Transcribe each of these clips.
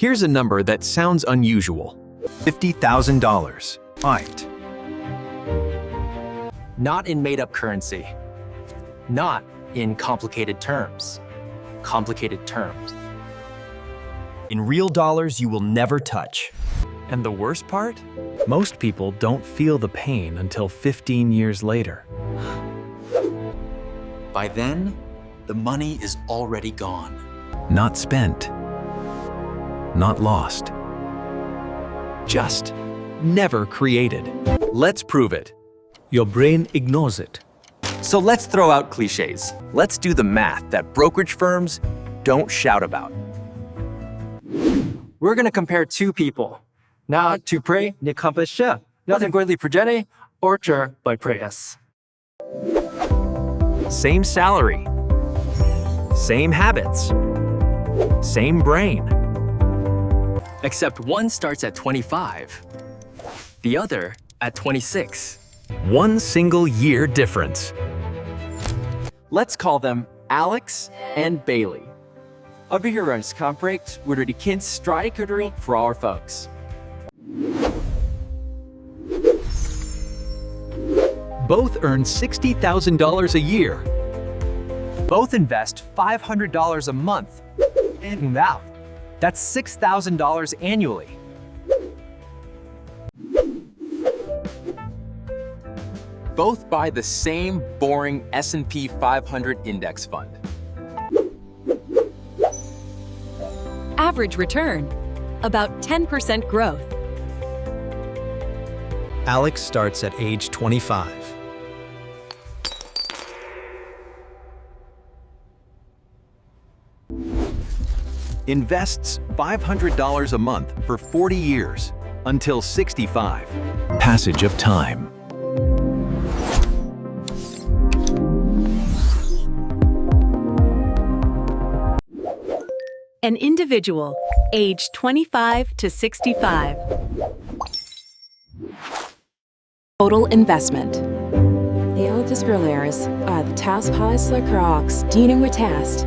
Here's a number that sounds unusual. $50,000. Right. Not in made-up currency. Not in complicated terms. Complicated terms. In real dollars you will never touch. And the worst part? Most people don't feel the pain until 15 years later. By then, the money is already gone. Not spent. Not lost. Just never created. Let's prove it. Your brain ignores it. So let's throw out cliches. Let's do the math that brokerage firms don't shout about. We're going to compare two people. Na tu pre ne compashe, nothing greatly progeny, orcher by preyes. Same salary. Same habits. Same brain. Except one starts at 25, the other at 26. One single year difference. Let's call them Alex and Bailey. Over here on Skamprecht, we're the kind strijkerderie for our folks. Both earn $60,000 a year. Both invest $500 a month. And wow, that's $6,000 annually. Both buy the same boring S&P 500 index fund. Average return, about 10% growth. Alex starts at age 25. Invests $500 a month for 40 years, until 65. Passage of time. An individual, age 25 to 65. Total investment. De oudste spulers de taskhuiselijk rocks dienen we test.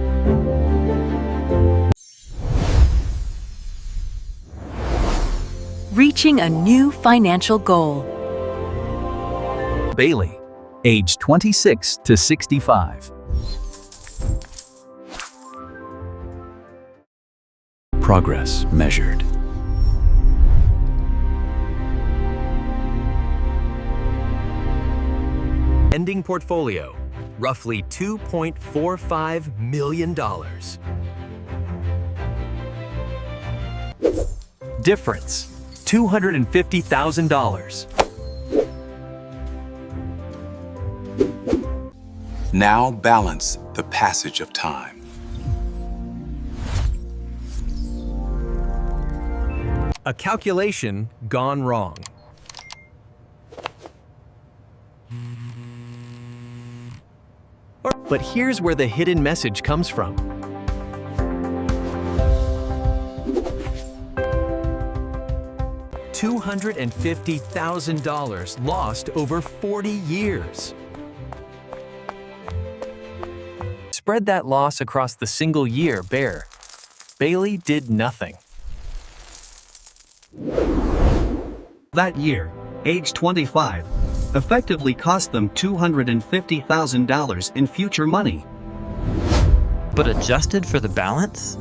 Reaching a new financial goal. Bailey, age 26 to 65. Progress measured. Ending portfolio, roughly $2.45 million. Difference, $250,000. Now balance the passage of time. A calculation gone wrong. But here's where the hidden message comes from. $250,000 lost over 40 years. Spread that loss across the single year bare. Bailey did nothing. That year, age 25, effectively cost them $250,000 in future money. But adjusted for the balance?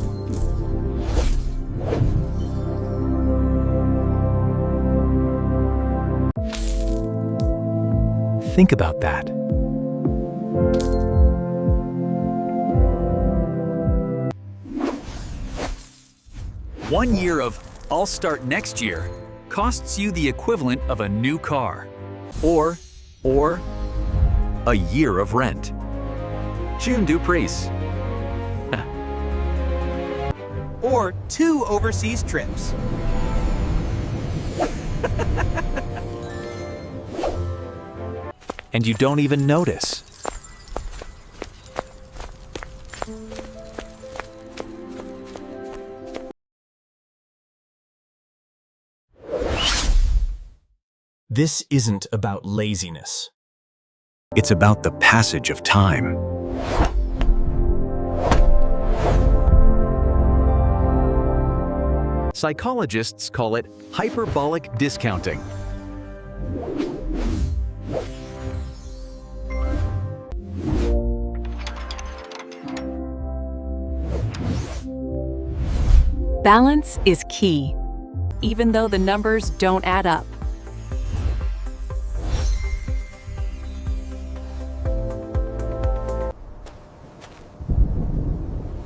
Think about that. One year of "I'll start next year" costs you the equivalent of a new car, or a year of rent. June du pries. Or 2 overseas trips. And you don't even notice. This isn't about laziness. It's about the passage of time. Psychologists call it hyperbolic discounting. Balance is key, even though the numbers don't add up.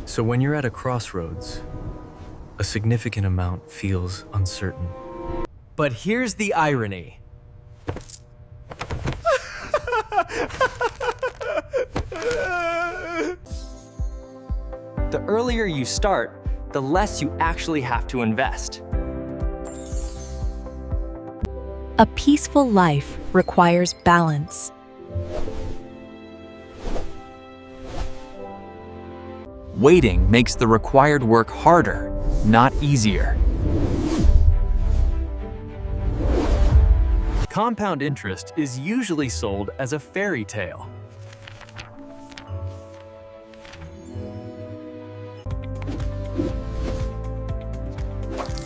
So when you're at a crossroads, a significant amount feels uncertain. But here's the irony. The earlier you start, the less you actually have to invest. A peaceful life requires balance. Waiting makes the required work harder, not easier. Compound interest is usually sold as a fairy tale.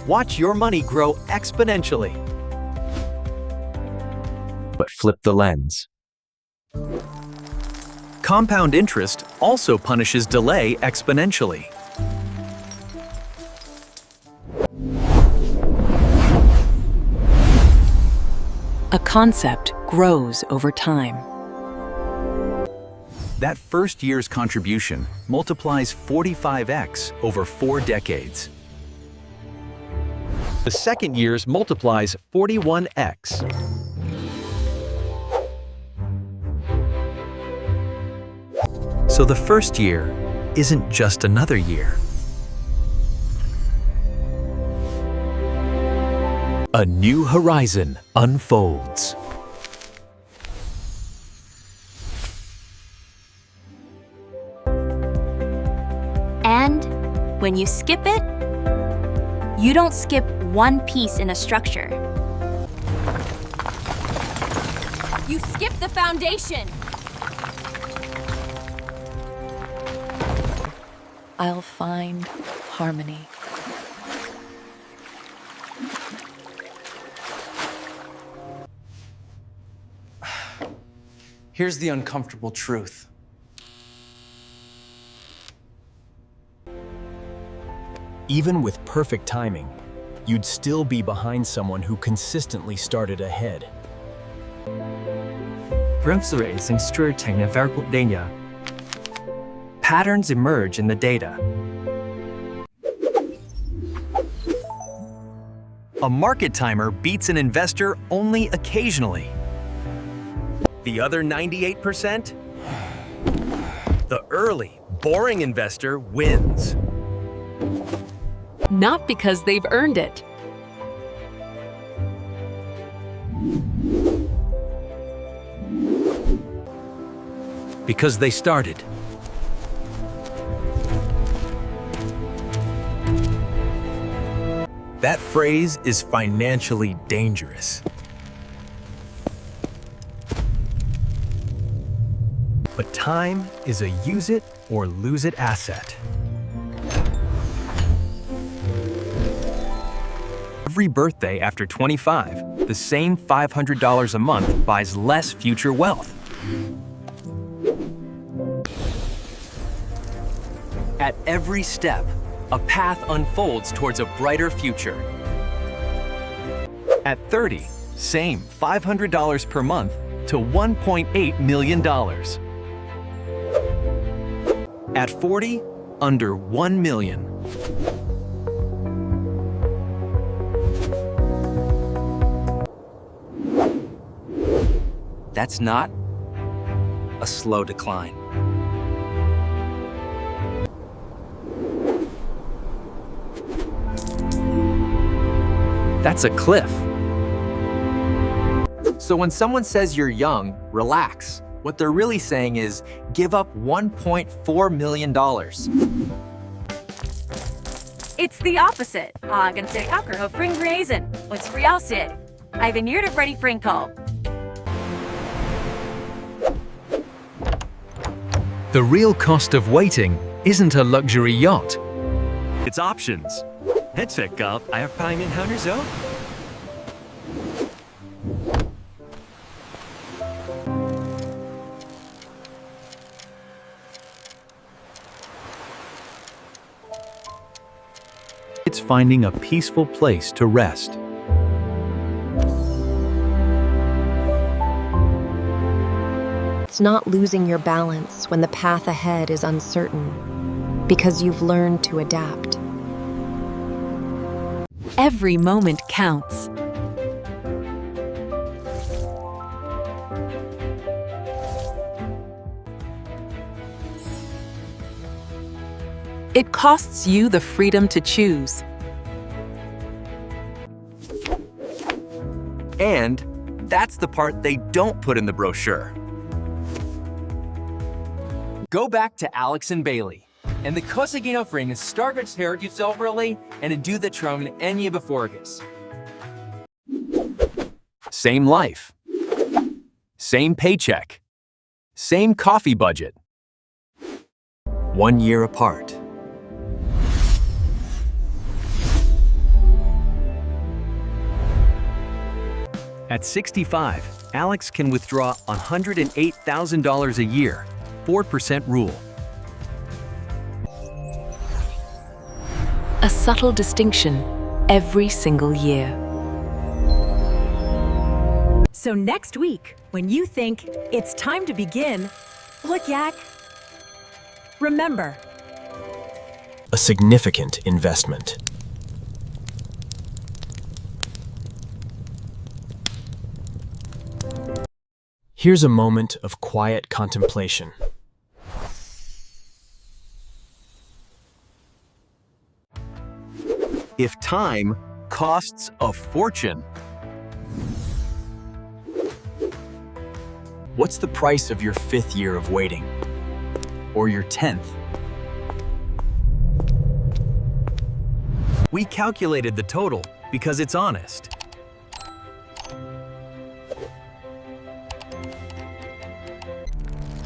Watch your money grow exponentially. But flip the lens. Compound interest also punishes delay exponentially. A concept grows over time. That first year's contribution multiplies 45x over 4 decades. The second year's multiplies 41x. So the first year isn't just another year. A new horizon unfolds. And when you skip it, you don't skip one piece in a structure. You skip the foundation. I'll find harmony. Here's the uncomfortable truth. Even with perfect timing, you'd still be behind someone who consistently started ahead. Bremsrace instructing verklighnya. Patterns emerge in the data. A market timer beats an investor only occasionally. The other 98%? The early, boring investor wins. Not because they've earned it. Because they started. That phrase is financially dangerous. But time is a use it or lose it asset. Every birthday after 25, the same $500 a month buys less future wealth. At every step, a path unfolds towards a brighter future. At 30, same $500 per month to $1.8 million. At 40, under $1 million. That's not a slow decline. That's a cliff. So when someone says you're young, relax. What they're really saying is, give up $1.4 million. It's the opposite. Ganske akkurat og fringreisen. What's real said? I've been here to Freddy Frinkle. The real cost of waiting isn't a luxury yacht. It's options. Hetsekap ayakpaingin hunter zo? It's finding a peaceful place to rest. It's not losing your balance when the path ahead is uncertain, because you've learned to adapt. Every moment counts. It costs you the freedom to choose. And that's the part they don't put in the brochure. Go back to Alex and Bailey. And the Kosagino fring stargets hergis overly and do the tron enya beforgus. Same life. Same paycheck. Same coffee budget. 1 year apart. At 65, Alex can withdraw $108,000 a year, 4% rule. A subtle distinction every single year. So next week, when you think it's time to begin, look yak. Remember, A significant investment. Here's a moment of quiet contemplation. If time costs a fortune, what's the price of your 5th year of waiting? Or your 10th? We calculated the total because it's honest.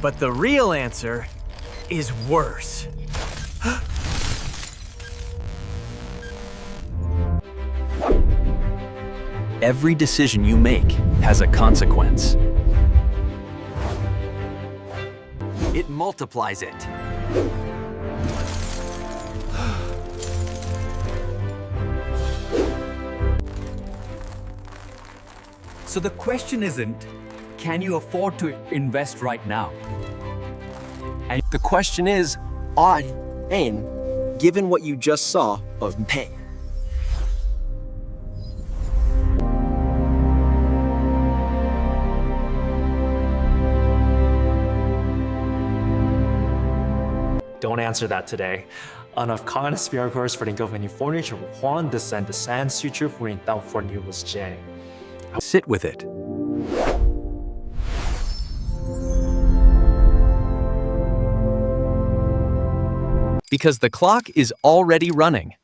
But the real answer is worse. Every decision you make has a consequence. It multiplies it. So the question isn't, can you afford to invest right now? And the question is, given what you just saw of pay. Don't answer that today. An Afghanis miracles for the government furniture Juan descend the sand suture for in down for new was Jane. Sit with it. Because the clock is already running.